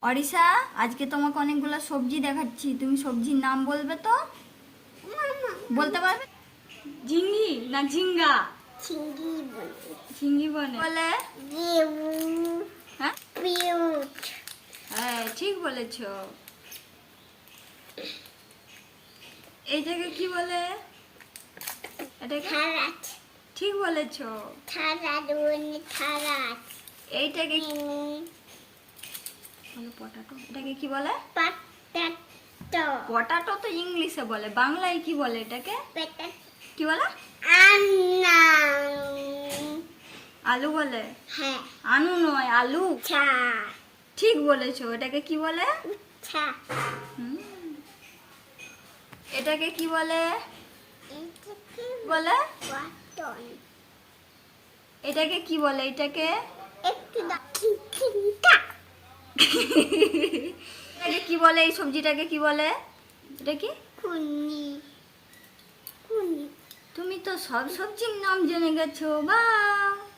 অরিশা, আজকে তোমাকে অনেকগুলো সবজি দেখাচ্ছি, তুমি সবজির নাম বলবে তো? বলতে পারবে? ঝিঙ্গি না ঝিঙ্গা? চিংড়ি বলে ঝিঙ্গি বলে। বিউট হ্যাঁ বিউট হ্যাঁ, ঠিক বলেছো। এইটাকে কি বলে? এটাকে থারাত ঠিক বলেছো। থারাত বলে থারাত এইটাকে বলো পটাটো। এটাকে কি বলে? পটাটো পটাটো তো ইংলিশে বলে, বাংলায় কি বলে এটাকে? পটাটো কি বলে? আন্না আলু বলে। হ্যাঁ আনু নয়, আলু। চা ঠিক বলেছো। এটাকে কি বলে? চা হুম। এটাকে কি বলে? এটাকে বলে বাটন এটাকে কি বলে? এটাকে একটু চিংড়িটা এটাকে কি বলে? এই সবজিটাকে কি বলে? এটা কি? কুনি কুনি তুমি তো সব সবজির নাম জেনে গেছো, বাহ।